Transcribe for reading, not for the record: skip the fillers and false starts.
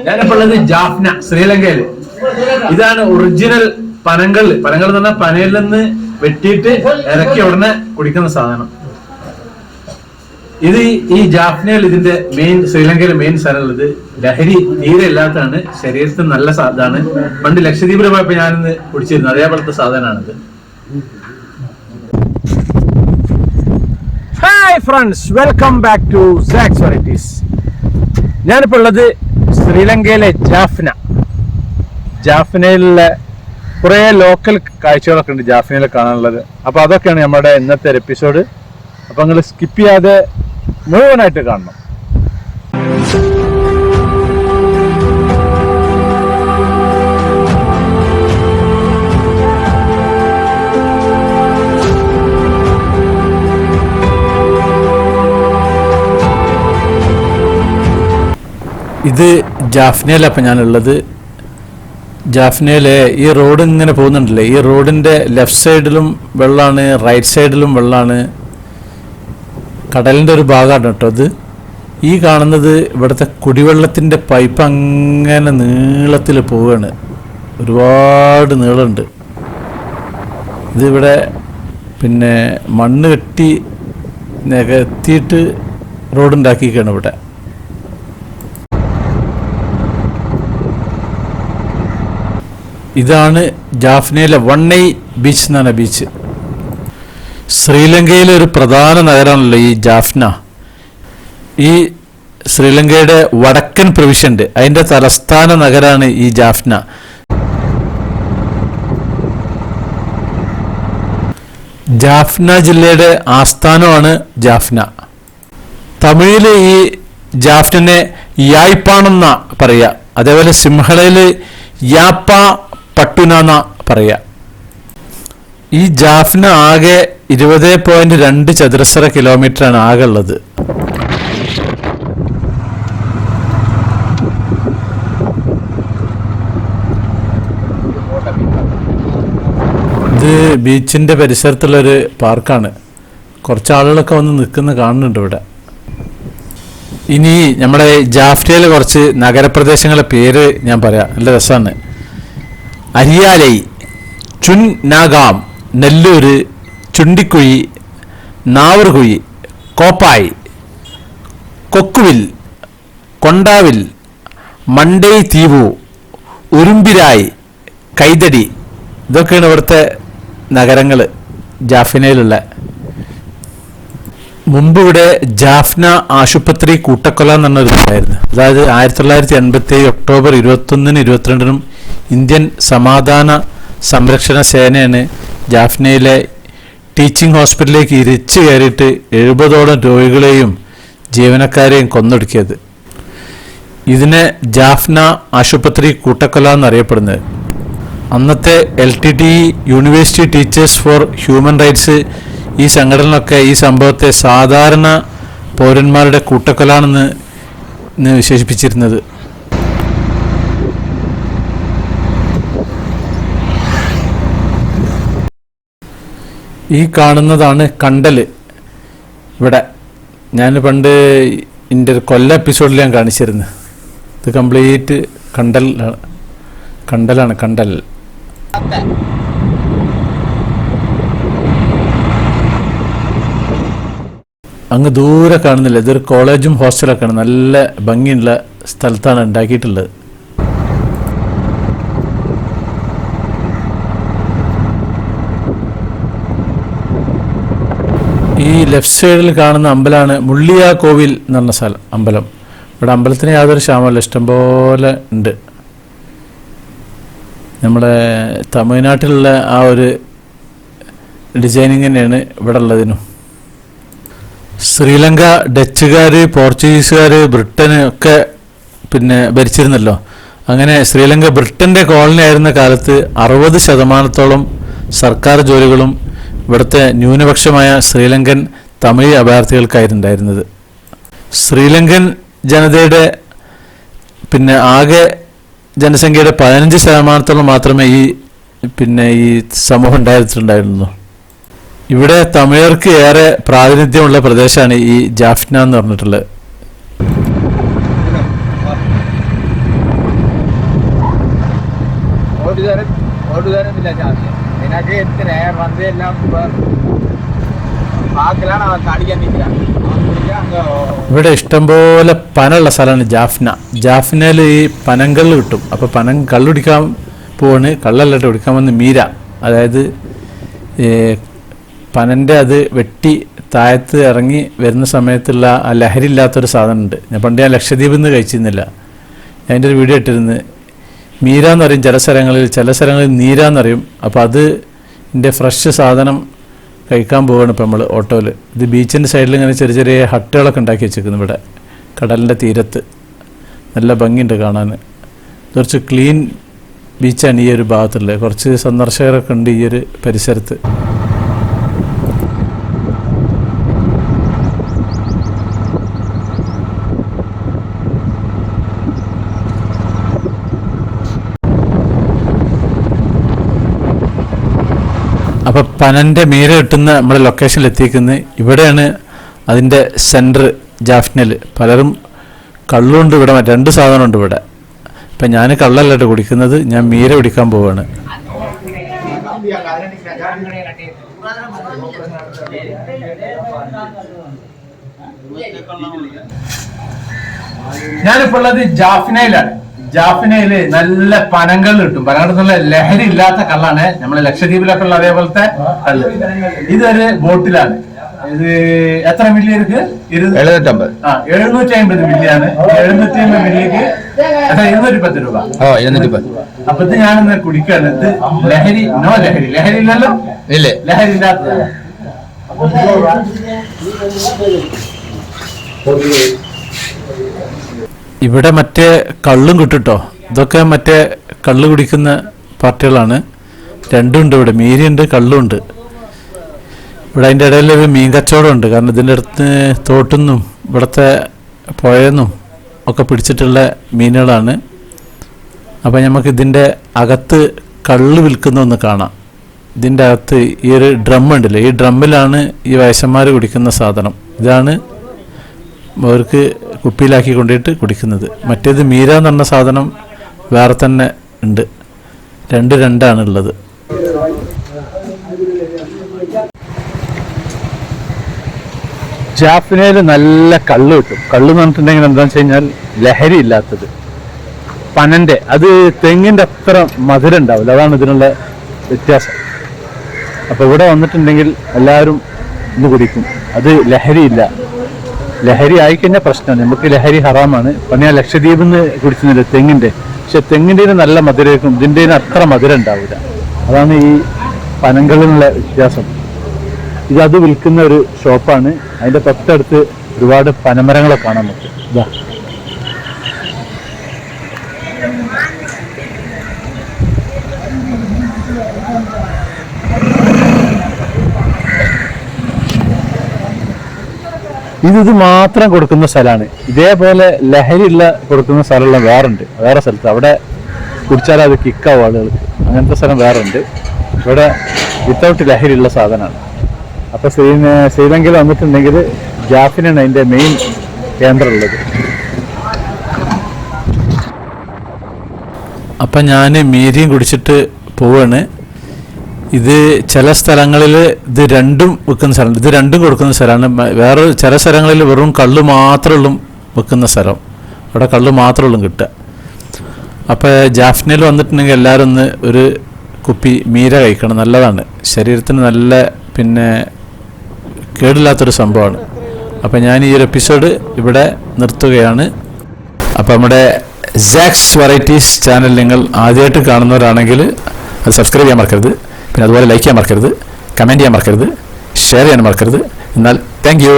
ഞാനിപ്പോൾ ഉള്ളത് ജാഫ്ന, ശ്രീലങ്കയില്. ഇതാണ് ഒറിജിനൽ പനങ്കള്ള്. പനങ്ങൾ എന്ന് പറഞ്ഞാൽ പനയിൽ നിന്ന് വെട്ടിയിട്ട് ഇറക്കി ഉടനെ കുടിക്കുന്ന സാധനം. ഇത് ഈ ജാഫ്നയിൽ ഇതിന്റെ മെയിൻ, ശ്രീലങ്കയിലെ മെയിൻ സാധനം. ഇത് ലഹരി തീരെ ഇല്ലാത്തതാണ്, ശരീരത്തിന് നല്ല സാധനമാണ്. പണ്ട് ലക്ഷദ്വീപിൽ പോയപ്പോ ഞാനിന്ന് കുടിച്ചിരുന്നു, അതേപോലത്തെ സാധനമാണിത്. Hi friends, welcome back to Saks varieties. ഞാനിപ്പോൾ ഉള്ളത് ശ്രീലങ്കയിലെ ജാഫ്നയിലുള്ള കുറേ ലോക്കൽ കാഴ്ചകളൊക്കെ ഉണ്ട് ജാഫ്നയിൽ കാണാനുള്ളത്. അപ്പോൾ അതൊക്കെയാണ് നമ്മുടെ ഇന്നത്തെ ഒരു എപ്പിസോഡ്. അപ്പോൾ നിങ്ങൾ സ്കിപ്പ് ചെയ്യാതെ മുഴുവനായിട്ട് കാണണം. ഇത് ജാഫ്നയിലപ്പം ഞാനുള്ളത്. ജാഫ്നയിലെ ഈ റോഡ് ഇങ്ങനെ പോകുന്നുണ്ടല്ലേ, ഈ റോഡിൻ്റെ ലെഫ്റ്റ് സൈഡിലും വെള്ളമാണ്, റൈറ്റ് സൈഡിലും വെള്ളമാണ്. കടലിൻ്റെ ഒരു ഭാഗമാണ് കേട്ടോ അത്. ഈ കാണുന്നത് ഇവിടുത്തെ കുടിവെള്ളത്തിൻ്റെ പൈപ്പ് അങ്ങനെ നീളത്തിൽ പോവുകയാണ്, ഒരുപാട് നീളമുണ്ട്. ഇതിവിടെ പിന്നെ മണ്ണ് കെട്ടി നികത്തിയിട്ട് റോഡുണ്ടാക്കിയിരിക്കുകയാണ് ഇവിടെ. ഇതാണ് ജാഫ്നയിലെ വണ്ണൈ ബീച്ച് എന്നാണ് ബീച്ച്. ശ്രീലങ്കയിലെ ഒരു പ്രധാന നഗരമാണല്ലോ ഈ ജാഫ്ന. ഈ ശ്രീലങ്കയുടെ വടക്കൻ പ്രവിശ്യൻ്റെ അതിൻ്റെ തലസ്ഥാന നഗരമാണ് ഈ ജാഫ്ന. ജാഫ്ന ജില്ലയുടെ ആസ്ഥാനമാണ് ജാഫ്ന. തമിഴിൽ ഈ ജാഫ്നെ യായ്പാണെന്നാ പറയുക. അതേപോലെ സിംഹളയിൽ യാപ്പ പട്ടുനാന്ന പറയുക. ഈ ജാഫ്ന ആകെ 20.2 ചതുരശ്ര കിലോമീറ്ററാണ് ആകെ ഉള്ളത്. ഇത് ബീച്ചിൻ്റെ പരിസരത്തുള്ളൊരു പാർക്കാണ്. കുറച്ച് ആളുകളൊക്കെ വന്ന് നിൽക്കുന്ന കാണുന്നുണ്ട് ഇവിടെ. ഇനി നമ്മുടെ ജാഫ്നയിലെ കുറച്ച് നഗരപ്രദേശങ്ങളുടെ പേര് ഞാൻ പറയാം, നല്ല രസമാണ്. അരിയാലൈ, ചുൻനാഗാം, നെല്ലൂര്, ചുണ്ടിക്കുഴി, നാവർകുഴി, കോപ്പായ്, കൊക്കുവിൽ, കൊണ്ടാവിൽ, മണ്ടൈ തീവു, ഉരുമ്പിരായ്, കൈതടി. ഇതൊക്കെയാണ് ഇവിടുത്തെ നഗരങ്ങൾ ജാഫ്നയിലുള്ള. മുമ്പ് ഇവിടെ ജാഫ്ന ആശുപത്രി കൂട്ടക്കൊല എന്ന് പറഞ്ഞൊരു ഇതായിരുന്നു. അതായത് 1987 ഒക്ടോബർ 21-നും 22-നും ഇന്ത്യൻ സമാധാന സംരക്ഷണ സേനയാണ് ജാഫ്നയിലെ ടീച്ചിങ് ഹോസ്പിറ്റലിലേക്ക് ഇരച്ചു കയറിയിട്ട് 70ഓളം രോഗികളെയും ജീവനക്കാരെയും കൊന്നൊടുക്കിയത്. ഇതിനെ ജാഫ്ന ആശുപത്രി കൂട്ടക്കൊല എന്നറിയപ്പെടുന്നത്. അന്നത്തെ LTTE university teachers for human rights ഈ സംഘടനയൊക്കെ ഈ സംഭവത്തെ സാധാരണ പൗരന്മാരുടെ കൂട്ടക്കൊലാണെന്ന് വിശേഷിപ്പിച്ചിരുന്നത്. ഈ കാണുന്നതാണ് കണ്ടൽ. ഇവിടെ ഞാൻ പണ്ട് എൻ്റെ ഒരു കൊല്ല എപ്പിസോഡിൽ ഞാൻ കാണിച്ചിരുന്നു. ഇത് കംപ്ലീറ്റ് കണ്ടലാണ്. കണ്ടൽ അങ്ങ് ദൂരെ കാണുന്നില്ല, ഇതൊരു കോളേജും ഹോസ്റ്റലൊക്കെയാണ്. നല്ല ഭംഗിയുള്ള സ്ഥലത്താണ് ഉണ്ടാക്കിയിട്ടുള്ളത്. ഈ ലെഫ്റ്റ് സൈഡിൽ കാണുന്ന അമ്പലമാണ് മുള്ളിയാ കോവിൽ എന്ന് പറഞ്ഞ അമ്പലം. ഇവിടെ അമ്പലത്തിന് യാതൊരു ക്ഷാമമല്ല, ഇഷ്ടംപോലെ ഉണ്ട്. നമ്മുടെ തമിഴ്നാട്ടിലുള്ള ആ ഒരു ഡിസൈനിങ് തന്നെയാണ് ഇവിടെ ഉള്ളതിനും. ശ്രീലങ്ക ഡച്ചുകാർ, പോർച്ചുഗീസുകാർ, ബ്രിട്ടന് ഒക്കെ പിന്നെ ഭരിച്ചിരുന്നല്ലോ. അങ്ങനെ ശ്രീലങ്ക ബ്രിട്ടൻ്റെ കോളനി ആയിരുന്ന കാലത്ത് 60% സർക്കാർ ജോലികളും ഇവിടുത്തെ ന്യൂനപക്ഷമായ ശ്രീലങ്കൻ തമിഴ് അഭയാർത്ഥികൾക്കായിരുന്നുണ്ടായിരുന്നത്. ശ്രീലങ്കൻ ജനതയുടെ പിന്നെ ആകെ ജനസംഖ്യയുടെ 15% മാത്രമേ ഈ സമൂഹം ഉണ്ടായിരുന്നുള്ളൂ. ഇവിടെ തമിഴർക്ക് ഏറെ പ്രാതിനിധ്യമുള്ള പ്രദേശമാണ് ഈ ജാഫ്ന എന്ന് പറഞ്ഞിട്ടുള്ളത്. ഇവിടെ ഇഷ്ടംപോലെ പനുള്ള സ്ഥലമാണ് ജാഫ്ന. ജാഫ്നയിൽ ഈ പനങ്കള്ള് കിട്ടും. അപ്പോൾ കള്ള് കുടിക്കാൻ പോവാണ്. കള്ളല്ല കുടിക്കാൻ വന്ന് മീര, അതായത് പനൻ്റെ അത് വെട്ടി താഴത്ത് ഇറങ്ങി വരുന്ന സമയത്തുള്ള ആ ലഹരി ഇല്ലാത്തൊരു സാധനമുണ്ട്. ഞാൻ ലക്ഷദ്വീപിൽ നിന്ന് കഴിച്ചിരുന്നില്ല. അതിൻ്റെ ഒരു വീഡിയോ ഇട്ടിരുന്നു. മീര എന്ന് പറയും ചില സ്ഥലങ്ങളിൽ നീര എന്നറിയും. അപ്പോൾ അത് എൻ്റെ ഫ്രഷ് സാധനം കഴിക്കാൻ പോവുകയാണ് ഇപ്പോൾ നമ്മൾ ഓട്ടോയിൽ. ഇത് ബീച്ചിൻ്റെ സൈഡിൽ ഇങ്ങനെ ചെറിയ ചെറിയ ഹട്ടുകളൊക്കെ ഉണ്ടാക്കി വെച്ചിരിക്കുന്നു. ഇവിടെ കടലിൻ്റെ തീരത്ത് നല്ല ഭംഗിയുണ്ട് കാണാൻ. കുറച്ച് ക്ലീൻ ബീച്ചാണ് ഈ ഒരു ഭാഗത്തുള്ളത്. കുറച്ച് സന്ദർശകരൊക്കെ ഉണ്ട് ഈ ഒരു പരിസരത്ത്. അപ്പോൾ പനൻ്റെ മീര കിട്ടുന്ന നമ്മുടെ ലൊക്കേഷനിൽ എത്തിക്കുന്നത് ഇവിടെയാണ്. അതിൻ്റെ സെൻറ്റർ ജാഫ്നയിൽ പലരും കള്ളുണ്ട്. ഇവിടെ രണ്ട് സാധനമുണ്ട് ഇവിടെ. ഇപ്പം ഞാൻ കള്ളല്ല കുടിക്കുന്നത്, ഞാൻ മീര കുടിക്കാൻ പോവുകയാണ്. ഞാനിപ്പോൾ ഉള്ളത് ജാഫ്നയിലാണ്. ജാഫ്നയില് നല്ല പനങ്കള്ള് കിട്ടും. പനങ്കള്ള ലഹരി ഇല്ലാത്ത കള്ളാണ്. നമ്മളെ ലക്ഷദ്വീപിലൊക്കെ ഉള്ള അതേപോലത്തെ കള്ള്. ഇതൊരു ബോട്ടിലാണ്. ഇത് എത്ര മില്ലി ഇருக்கு? 750. 750 മില്ലിയാണ്. 750 മില്ലിക്ക് 210 രൂപ. അപ്പൊ ഇത് ഞാനിന്ന് കുടിക്കാണ്. ഇത് ലഹരി ലഹരി ഇല്ലല്ലോ. ലഹരി ഇല്ലാത്തതാണ്. ഇവിടെ മറ്റേ കള്ളും കിട്ടുട്ടോ. ഇതൊക്കെ മറ്റേ കള്ള് കുടിക്കുന്ന പാർട്ടികളാണ്. രണ്ടുമുണ്ട് ഇവിടെ, മീരിയുണ്ട് കള്ളുണ്ട്. ഇവിടെ അതിൻ്റെ ഇടയിലൊരു മീൻ കച്ചവടം ഉണ്ട്. കാരണം ഇതിൻ്റെ അടുത്ത് തോട്ടുന്നും ഇവിടുത്തെ പുഴയെന്നും ഒക്കെ പിടിച്ചിട്ടുള്ള മീനുകളാണ്. അപ്പോൾ നമുക്ക് ഇതിൻ്റെ അകത്ത് കള്ള് വിൽക്കുന്ന ഒന്ന് കാണാം. ഇതിൻ്റെ അകത്ത് ഈ ഒരു ഡ്രം ഉണ്ടല്ലോ, ഈ ഡ്രമ്മിലാണ് ഈ വയസ്സന്മാർ കുടിക്കുന്ന സാധനം. ഇതാണ് അവർക്ക് കുപ്പിയിലാക്കി കൊണ്ടിട്ട് കുടിക്കുന്നത്. മറ്റേത് മീര എന്ന് പറഞ്ഞ സാധനം വേറെ തന്നെ ഉണ്ട്. രണ്ടാണുള്ളത്. ജാഫ്നയിൽ നല്ല കള്ള് കിട്ടും. കള്ള് എന്ന് പറഞ്ഞിട്ടുണ്ടെങ്കിൽ എന്താണെന്ന് വെച്ച് കഴിഞ്ഞാൽ ലഹരി ഇല്ലാത്തത്. പനൻ്റെ അത് തെങ്ങിൻ്റെ അത്ര മധുരം ഉണ്ടാവില്ല. അതാണ് ഇതിനുള്ള വ്യത്യാസം. അപ്പോൾ ഇവിടെ വന്നിട്ടുണ്ടെങ്കിൽ എല്ലാവരും ഇത് കുടിക്കും. അത് ലഹരിയില്ല. ലഹരി ആയിക്കഴിഞ്ഞാൽ പ്രശ്നമാണ്. നമുക്ക് ലഹരി ഹറാമാണ്. അപ്പം ഞാൻ ലക്ഷദ്വീപിൽ നിന്ന് കുടിച്ചിരുന്നില്ല തെങ്ങിൻ്റെ. പക്ഷെ തെങ്ങിൻ്റെ നല്ല മധുരമായിരിക്കും, ഇതിൻ്റെ അത്ര മധുരം ഉണ്ടാവില്ല. അതാണ് ഈ പനങ്കളിലുള്ള വ്യത്യാസം. ഇത് വിൽക്കുന്ന ഒരു ഷോപ്പാണ്. അതിൻ്റെ തൊട്ടടുത്ത് ഒരുപാട് പനമരങ്ങളൊക്കെ കാണാൻ പറ്റും. ഇതാ ഇത് മാത്രം കൊടുക്കുന്ന സ്ഥലമാണ്. ഇതേപോലെ ലഹരിയുള്ള കൊടുക്കുന്ന സ്ഥലമുള്ള വേറെ സ്ഥലത്ത്. അവിടെ കുടിച്ചാൽ അത് കിക്കാവും ആളുകൾക്ക്. അങ്ങനത്തെ സ്ഥലം വേറെ ഉണ്ട്. ഇവിടെ വിത്തൗട്ട് ലഹരിയുള്ള സാധനമാണ്. അപ്പോൾ ശ്രീലങ്കയിൽ വന്നിട്ടുണ്ടെങ്കിൽ ജാഫിനാണ് അതിൻ്റെ മെയിൻ കേന്ദ്രം ഉള്ളത്. അപ്പം ഞാൻ മീരിയും കുടിച്ചിട്ട് പോവാണ്. ഇത് ചില സ്ഥലങ്ങളിൽ ഇത് രണ്ടും വെക്കുന്ന സ്ഥലമുണ്ട്. ഇത് രണ്ടും കൊടുക്കുന്ന സ്ഥലമാണ്. വേറെ ചില സ്ഥലങ്ങളിൽ വെറും കള്ള് മാത്രമുള്ള വെക്കുന്ന സ്ഥലം. അവിടെ കള്ള് മാത്രമുള്ള കിട്ടുക. അപ്പോൾ ജാഫ്നയിൽ വന്നിട്ടുണ്ടെങ്കിൽ എല്ലാവരും ഒന്ന് ഒരു കുപ്പി മീര കഴിക്കണം. നല്ലതാണ്, ശരീരത്തിന് നല്ല കേടില്ലാത്തൊരു സംഭവമാണ്. അപ്പോൾ ഞാൻ ഈ ഒരു എപ്പിസോഡ് ഇവിടെ നിർത്തുകയാണ്. അപ്പോൾ നമ്മുടെ സാക്സ് വെറൈറ്റീസ് ചാനൽ നിങ്ങൾ ആദ്യമായിട്ട് കാണുന്നവരാണെങ്കിൽ അത് സബ്സ്ക്രൈബ് ചെയ്യാൻ മറക്കരുത്. പിന്നെ അതുപോലെ ലൈക്ക് ചെയ്യാൻ മറക്കരുത്, കമൻറ്റ് ചെയ്യാൻ മറക്കരുത്, ഷെയർ ചെയ്യാൻ മറക്കരുത്. എന്നാൽ താങ്ക് യു.